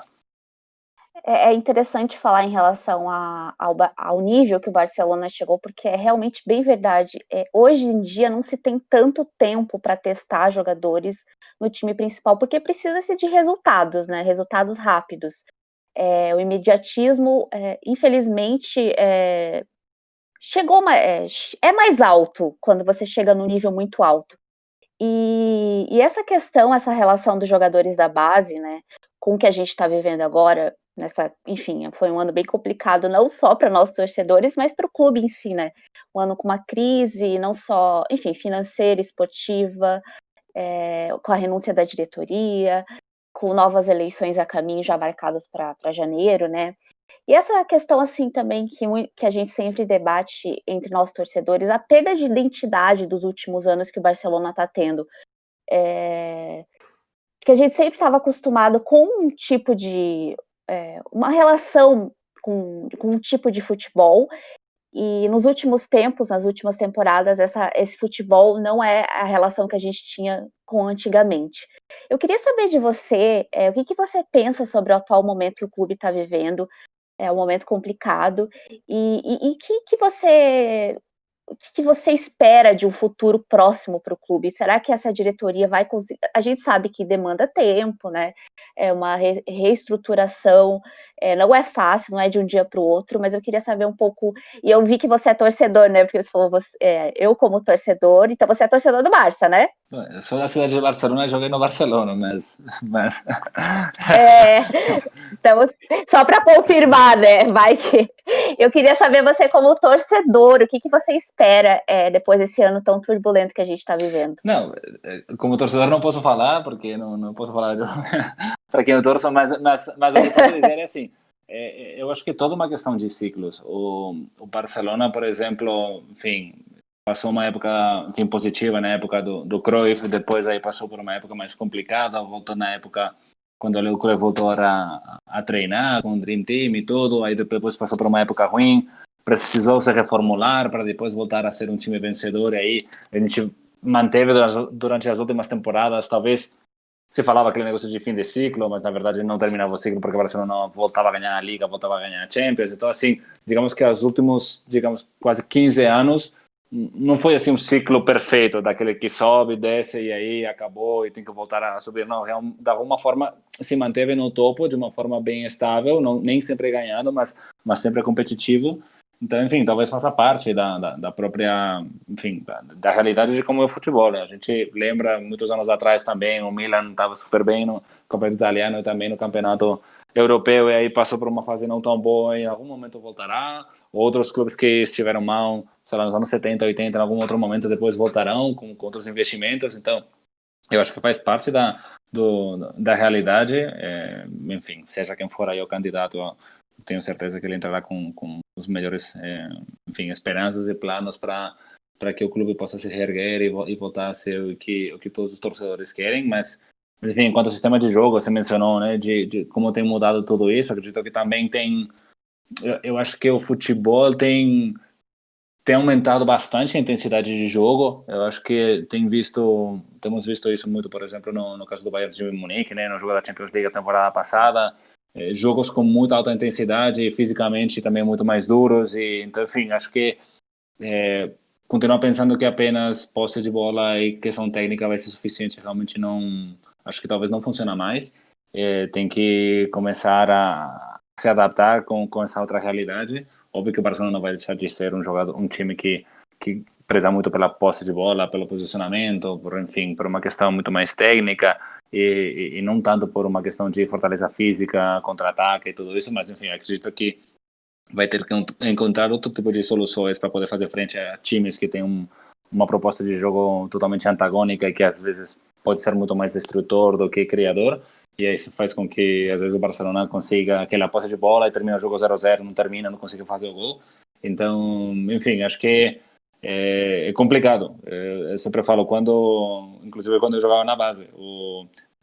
É interessante falar em relação ao nível que o Barcelona chegou, porque é realmente bem verdade. Hoje em dia não se tem tanto tempo para testar jogadores no time principal, porque precisa-se de resultados, né? Resultados rápidos. O imediatismo, infelizmente, é mais alto quando você chega num nível muito alto. E essa relação dos jogadores da base, né, com o que a gente está vivendo agora, enfim, foi um ano bem complicado, não só para nós torcedores, mas para o clube em si, né? Um ano com uma crise, não só, enfim, financeira, esportiva, com a renúncia da diretoria, com novas eleições a caminho já marcadas para janeiro, né? E essa questão, assim, também que a gente sempre debate entre nós torcedores, a perda de identidade dos últimos anos que o Barcelona está tendo. Que a gente sempre estava acostumado com um tipo de... uma relação com um tipo de futebol, e nos últimos tempos, nas últimas temporadas, esse futebol não é a relação que a gente tinha com antigamente. Eu queria saber de você, o que você pensa sobre o atual momento que o clube está vivendo. É um momento complicado. E o que você espera de um futuro próximo para o clube? Será que essa diretoria vai conseguir? A gente sabe que demanda tempo, né? É uma reestruturação, não é fácil, não é de um dia para o outro, mas eu queria saber um pouco. E eu vi que você é torcedor, né? Porque você falou, eu como torcedor, então você é torcedor do Barça, né? Eu sou da cidade de Barcelona e joguei no Barcelona, mas... Então, só para confirmar, né? Vai que... Eu queria saber você como torcedor, o que você espera depois desse ano tão turbulento que a gente está vivendo? Não, como torcedor não posso falar, porque não posso falar para quem eu torço, mas o que posso dizer é assim, eu acho que é toda uma questão de ciclos. O Barcelona, por exemplo, enfim, passou uma época, enfim, positiva na época do Cruyff, depois aí passou por uma época mais complicada, voltou na época quando o Cruyff voltou a treinar com o Dream Team e tudo, aí depois passou por uma época ruim, precisou se reformular para depois voltar a ser um time vencedor, e aí a gente manteve durante as últimas temporadas, talvez se falava aquele negócio de fim de ciclo, mas na verdade não terminava o ciclo porque o Barcelona voltava a ganhar a Liga, voltava a ganhar a Champions. Então, assim, digamos que os últimos, quase 15 anos não foi assim um ciclo perfeito, daquele que sobe, desce e aí acabou e tem que voltar a subir. Não, de alguma forma se manteve no topo de uma forma bem estável, não, nem sempre ganhando, mas sempre competitivo. Então, enfim, talvez faça parte da própria, enfim, da realidade de como é o futebol, né? A gente lembra, muitos anos atrás também, o Milan estava super bem no campeonato italiano e também no campeonato europeu, e aí passou por uma fase não tão boa e em algum momento voltará. Outros clubes que estiveram mal, sei lá, nos anos 70, 80, em algum outro momento depois voltarão com outros investimentos. Então, eu acho que faz parte da realidade. Enfim, seja quem for aí o candidato, eu tenho certeza que ele entrará com os melhores, enfim, esperanças e planos para que o clube possa se reerguer e voltar a ser o que todos os torcedores querem. Mas enfim, quanto ao sistema de jogo, você mencionou, né, de como tem mudado tudo isso, acredito que também tem. Eu acho que o futebol tem aumentado bastante a intensidade de jogo. Eu acho que temos visto isso muito, por exemplo, no caso do Bayern de Munique, né, no jogo da Champions League a temporada passada, jogos com muita alta intensidade e fisicamente também muito mais duros. E então, enfim, acho que continuar pensando que apenas posse de bola e questão técnica vai ser suficiente, realmente não, acho que talvez não funciona mais. Tem que começar a se adaptar com essa outra realidade. Óbvio que o Barcelona não vai deixar de ser um time que preza muito pela posse de bola, pelo posicionamento, enfim, por uma questão muito mais técnica e não tanto por uma questão de fortaleza física, contra-ataque e tudo isso, mas enfim, acredito que vai ter que encontrar outro tipo de soluções para poder fazer frente a times que têm uma proposta de jogo totalmente antagônica e que às vezes pode ser muito mais destrutor do que criador. E aí isso faz com que às vezes o Barcelona consiga aquela posse de bola e termina o jogo 0-0, não termina, não consegue fazer o gol. Então, enfim, acho que é complicado. Eu sempre falo, inclusive quando eu jogava na base,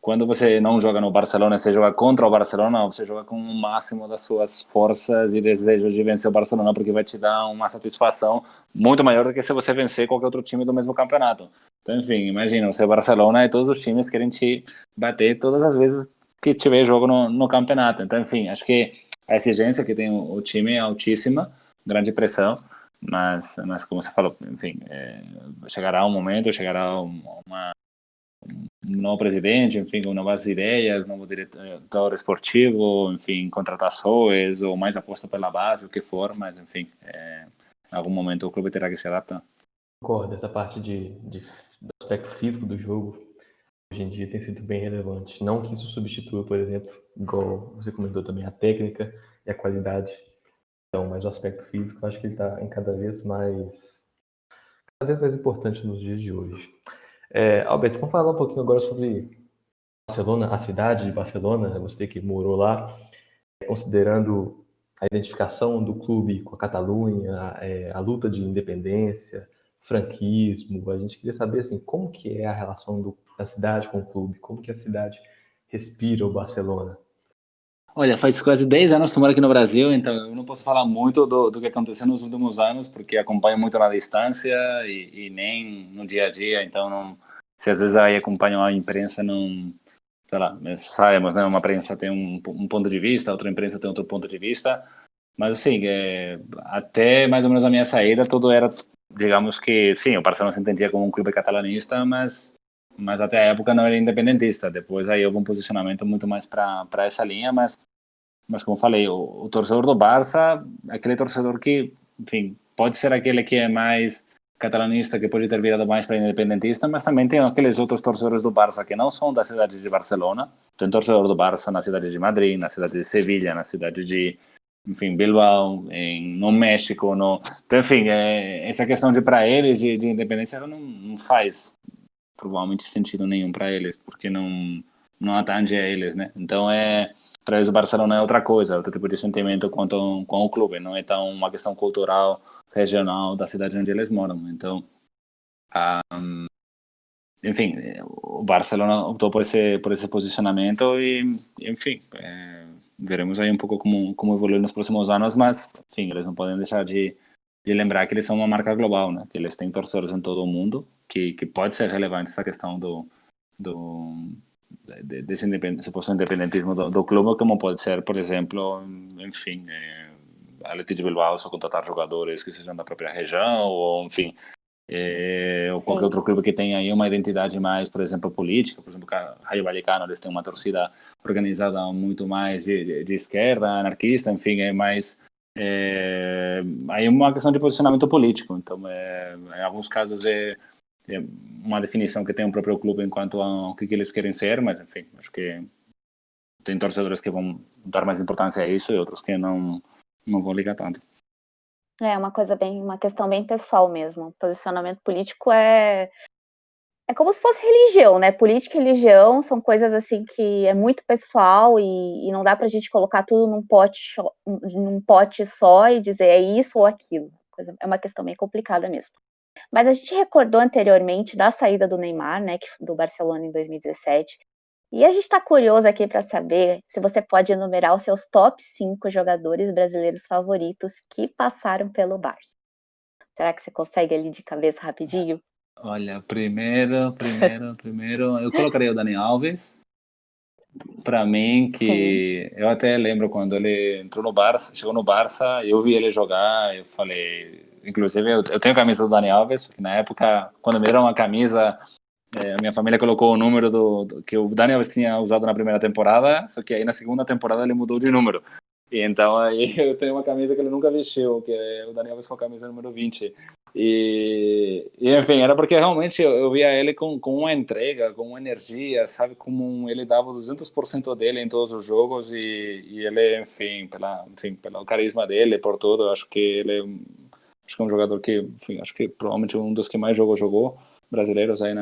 quando você não joga no Barcelona, você joga contra o Barcelona, você joga com o máximo das suas forças e desejos de vencer o Barcelona, porque vai te dar uma satisfação muito maior do que se você vencer qualquer outro time do mesmo campeonato. Então, enfim, imagina, você é Barcelona e todos os times querem te bater todas as vezes que tiver jogo no campeonato. Então, enfim, acho que a exigência que tem o time é altíssima, grande pressão, mas como você falou, enfim, chegará um momento, chegará um novo presidente, enfim, com novas ideias, novo diretor esportivo, enfim, contratações ou mais aposta pela base, o que for, mas enfim, em algum momento o clube terá que se adaptar. Concordo, essa parte do aspecto físico do jogo hoje em dia tem sido bem relevante. Não que isso substitua, por exemplo, igual você comentou também, a técnica e a qualidade. Então, mas o aspecto físico, eu acho que ele está cada vez mais importante nos dias de hoje. Alberto, vamos falar um pouquinho agora sobre Barcelona, a cidade de Barcelona, você que morou lá, considerando a identificação do clube com a Catalunha, a luta de independência, franquismo. A gente queria saber assim, como que é a relação da cidade com o clube, como que a cidade respira o Barcelona. Olha, faz quase 10 anos que eu moro aqui no Brasil, então eu não posso falar muito do que aconteceu nos últimos anos, porque acompanho muito na distância e nem no dia a dia, então não, se às vezes aí acompanho a imprensa, não, sei lá, sabemos, né, uma imprensa tem um ponto de vista, outra imprensa tem outro ponto de vista, mas assim, até mais ou menos a minha saída, tudo era, digamos que, sim, o Barcelona se entendia como um clube catalanista, mas até a época não era independentista. Depois aí houve um posicionamento muito mais para essa linha, mas como falei, o torcedor do Barça, aquele torcedor que, enfim, pode ser aquele que é mais catalanista, que pode ter virado mais para independentista, mas também tem aqueles outros torcedores do Barça que não são da cidade de Barcelona. Tem torcedor do Barça na cidade de Madrid, na cidade de Sevilha, na cidade de, enfim, Bilbao, no México, Então, enfim, essa questão de para eles de independência não faz provavelmente sentido nenhum para eles, porque não atinge a eles, né? Então para eles o Barcelona é outra coisa, outro tipo de sentimento com o clube, não é tão uma questão cultural, regional da cidade onde eles moram. Então, enfim, o Barcelona optou por esse posicionamento e, enfim, veremos aí um pouco como evoluir nos próximos anos, mas, enfim, eles não podem deixar de lembrar que eles são uma marca global, né? Que eles têm torcedores em todo o mundo, que pode ser relevante essa questão desse suposto independentismo do clube, como pode ser, por exemplo, enfim, a Athletic de Bilbao só contratar jogadores que sejam da própria região, ou enfim, ou qualquer outro clube que tenha aí uma identidade mais, por exemplo, política. Por exemplo, o Rayo Vallecano, eles têm uma torcida organizada muito mais de esquerda, anarquista, enfim, é mais... aí é uma questão de posicionamento político. Então, em alguns casos é uma definição que tem o próprio clube enquanto ao que eles querem ser, mas, enfim, acho que tem torcedores que vão dar mais importância a isso e outros que não vão ligar tanto. É uma questão bem pessoal mesmo. Posicionamento político é como se fosse religião, né? Política e religião são coisas assim que é muito pessoal e não dá pra gente colocar tudo num pote só e dizer é isso ou aquilo. É uma questão bem complicada mesmo. Mas a gente recordou anteriormente da saída do Neymar, né, do Barcelona em 2017. E a gente está curioso aqui para saber se você pode enumerar os seus top 5 jogadores brasileiros favoritos que passaram pelo Barça. Será que você consegue ali de cabeça rapidinho? Olha, primeiro, eu colocaria o Dani Alves. Para mim, Sim. que eu até lembro quando ele entrou no Barça, chegou no Barça, eu vi ele jogar, eu falei, inclusive eu tenho a camisa do Dani Alves, que na época, quando me deram uma camisa, a minha família colocou o número que o Dani Alves tinha usado na primeira temporada, só que aí na segunda temporada ele mudou de número. E então aí eu tenho uma camisa que ele nunca vestiu, que é o Dani Alves com a camisa número 20. E enfim, era porque realmente eu via ele com uma entrega, com uma energia, sabe? Como ele dava 200% dele em todos os jogos e ele, enfim, pelo carisma dele, por tudo, eu acho que acho que é um jogador que, enfim, acho que provavelmente um dos que mais jogou brasileiros aí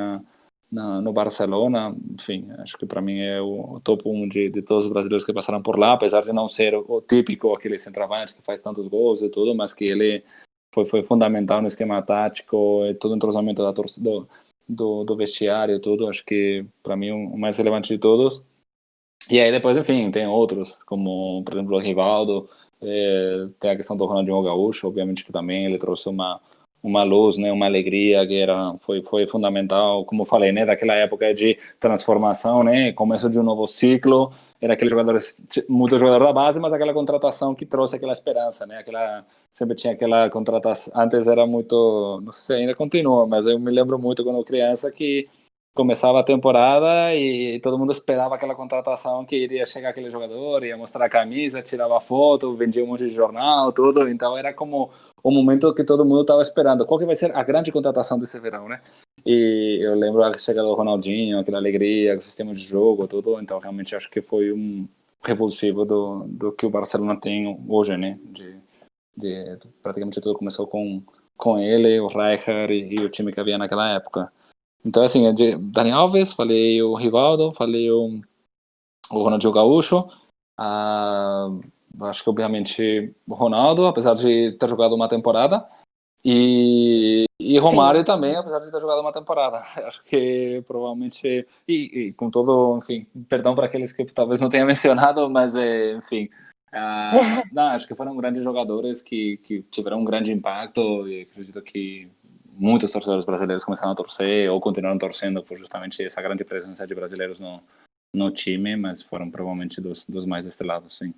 no Barcelona. Enfim, acho que para mim é o top 1 de todos os brasileiros que passaram por lá, apesar de não ser o típico, aquele centroavante que faz tantos gols e tudo, mas que ele foi fundamental no esquema tático, todo o entrosamento da torcida, do vestiário, tudo. Acho que para mim o mais relevante de todos. E aí depois, enfim, tem outros, como por exemplo o Rivaldo, tem a questão do Ronaldinho Gaúcho, obviamente que também ele trouxe uma luz, né, uma alegria que foi fundamental, como eu falei, né, daquela época de transformação, né, começo de um novo ciclo, era aquele jogador, muito jogador da base, mas aquela contratação que trouxe aquela esperança, né, sempre tinha aquela contratação, antes era muito, não sei se ainda continua, mas eu me lembro muito quando eu criança que começava a temporada e todo mundo esperava aquela contratação que iria chegar aquele jogador, ia mostrar a camisa, tirava foto, vendia um monte de jornal, tudo. Então era como o momento que todo mundo estava esperando. Qual que vai ser a grande contratação desse verão, né? E eu lembro a chegada do Ronaldinho, aquela alegria, o sistema de jogo, tudo. Então realmente acho que foi um revulsivo do que o Barcelona tem hoje, né? Praticamente tudo começou com ele, o Rijkaard e o time que havia naquela época. Então, assim, de Dani Alves, falei o Rivaldo, falei o Ronaldinho Gaúcho, acho que obviamente o Ronaldo, apesar de ter jogado uma temporada, e Romário Sim. também, apesar de ter jogado uma temporada. Acho que provavelmente, e com todo, enfim, perdão para aqueles que talvez não tenha mencionado, mas enfim, não, acho que foram grandes jogadores que tiveram um grande impacto e acredito que muitos torcedores brasileiros começaram a torcer ou continuaram torcendo por justamente essa grande presença de brasileiros no time, mas foram provavelmente dos mais estrelados, sim.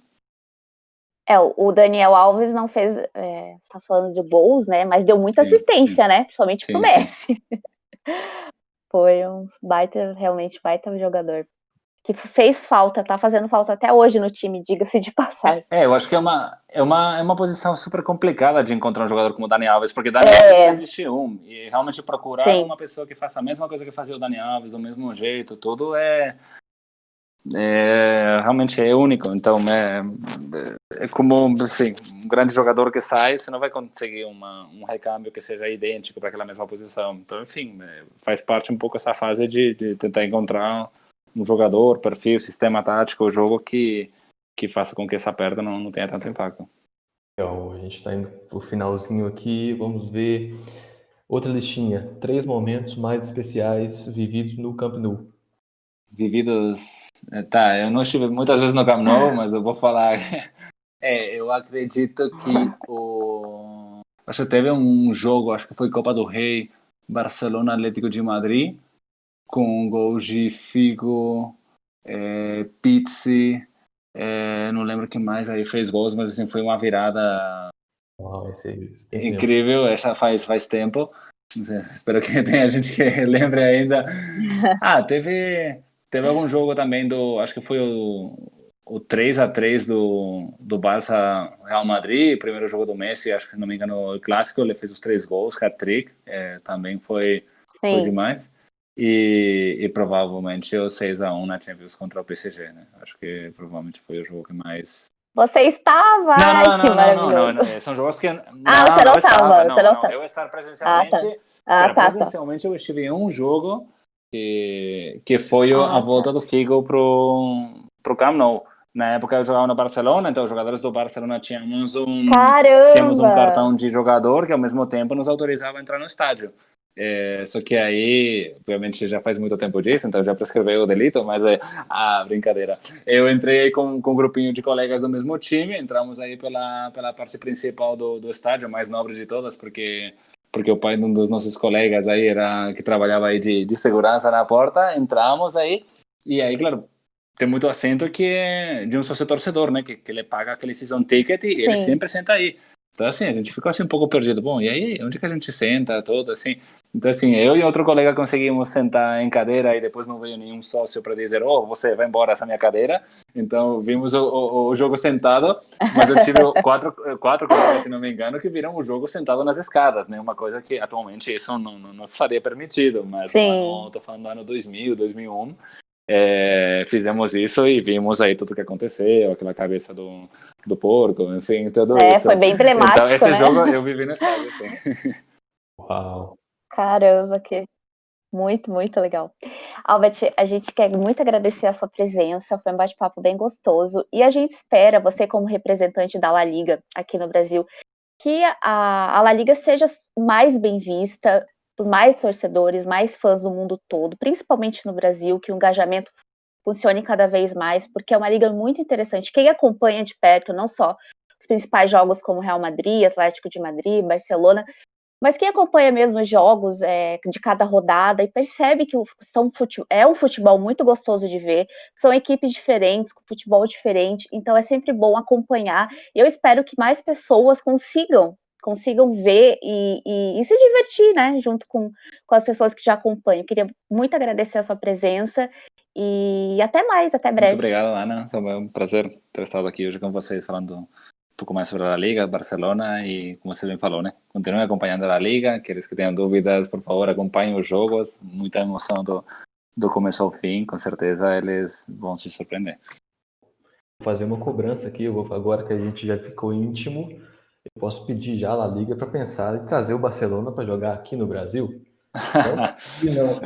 O Daniel Alves não fez, você tá falando de gols, né? Mas deu muita assistência, né? Principalmente pro Messi. Foi um realmente baita jogador. Que fez falta, tá fazendo falta até hoje no time, diga-se de passagem. Eu acho que é uma posição super complicada de encontrar um jogador como o Dani Alves, porque Dani Alves só existe um, e realmente procurar uma pessoa que faça a mesma coisa que fazia o Dani Alves, do mesmo jeito, tudo realmente é único. Então é como assim, um grande jogador que sai, você não vai conseguir um recâmbio que seja idêntico para aquela mesma posição. Então, enfim, faz parte um pouco essa fase de tentar encontrar um jogador, perfil, sistema tático, o jogo que faça com que essa perda não tenha tanto impacto. Então, a gente está indo para o finalzinho aqui, vamos ver outra listinha. 3 momentos mais especiais vividos no Camp Nou. Vividos... Tá, eu não estive muitas vezes no Camp Nou, mas eu vou falar... eu acredito que acho que teve um jogo, acho que foi Copa do Rei, Barcelona Atlético de Madrid, com gols de Figo, Pizzi, não lembro quem mais aí fez gols, mas assim, foi uma virada Uau, esse incrível, essa faz tempo. Não sei, espero que tenha gente que lembre ainda. Teve algum jogo também acho que foi o 3-3 do Barça Real Madrid, primeiro jogo do Messi, acho que se não me engano, o clássico, ele fez os 3 gols, hat-trick, também foi Sim. demais. E provavelmente o 6-1 na Champions contra o PSG, né? Acho que provavelmente foi o jogo que mais. Você estava? Ai, que maravilhoso. Não. São jogos que. Você não estava. Eu estar Ah, presencialmente. tá. Tá. Presencialmente eu estive em um jogo que foi a volta do Figo pro Camp Nou. Na época eu jogava no Barcelona, então os jogadores do Barcelona tínhamos um cartão de jogador que ao mesmo tempo nos autorizava a entrar no estádio. Só que aí, obviamente já faz muito tempo disso, então já prescreveu o delito, mas brincadeira. Eu entrei aí com um grupinho de colegas do mesmo time, entramos aí pela parte principal do estádio, mais nobre de todas, porque o pai de um dos nossos colegas aí que trabalhava aí de segurança na porta, entramos aí, e aí, claro, tem muito assento que é de um sócio torcedor, né, que ele paga aquele season ticket e ele sempre senta aí. Então, assim, a gente ficou assim um pouco perdido. Bom, e aí, onde que a gente senta, todo assim? Então, assim, eu e outro colega conseguimos sentar em cadeira e depois não veio nenhum sócio para dizer, você vai embora essa minha cadeira. Então, vimos o jogo sentado, mas eu tive quatro colegas, se não me engano, que viram o jogo sentado nas escadas, né? Uma coisa que atualmente isso não faria permitido, mas estou falando do ano 2000, 2001, fizemos isso e vimos aí tudo que aconteceu, aquela cabeça do porco, enfim, tudo isso. Foi bem emblemático, então, esse né? jogo eu vivi no estádio, assim. Uau! Caramba, que muito, muito legal. Albert, a gente quer muito agradecer a sua presença, foi um bate-papo bem gostoso, e a gente espera, você como representante da La Liga aqui no Brasil, que a La Liga seja mais bem vista por mais torcedores, mais fãs do mundo todo, principalmente no Brasil, que o engajamento funcione cada vez mais, porque é uma liga muito interessante. Quem acompanha de perto, não só os principais jogos como Real Madrid, Atlético de Madrid, Barcelona, mas quem acompanha mesmo os jogos de cada rodada e percebe que é um futebol muito gostoso de ver, são equipes diferentes, com futebol diferente, então é sempre bom acompanhar. E eu espero que mais pessoas consigam ver e se divertir, né, junto com as pessoas que já acompanham. Eu queria muito agradecer a sua presença e até mais, até breve. Muito obrigado, Ana. Foi um prazer ter estado aqui hoje com vocês falando um pouco mais sobre a Liga, Barcelona, e como você bem falou, né? Continue acompanhando a Liga. Aqueles que tenham dúvidas, por favor, acompanhem os jogos. Muita emoção do começo ao fim. Com certeza eles vão se surpreender. Vou fazer uma cobrança aqui. Agora que a gente já ficou íntimo, eu posso pedir já a La Liga para pensar em trazer o Barcelona para jogar aqui no Brasil.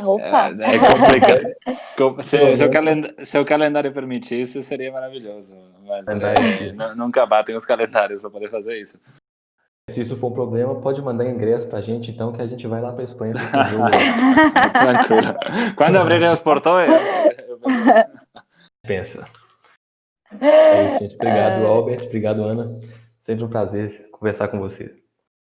Opa. É complicado. Se o calendário permitisse, seria maravilhoso. Mas nunca batem os calendários para poder fazer isso. Se isso for um problema, pode mandar ingresso pra gente, então, que a gente vai lá pra Espanha. Tranquilo. Quando abrirem os portões, pensa. É isso, gente. Obrigado, Albert. Obrigado, Ana. Sempre um prazer conversar com você.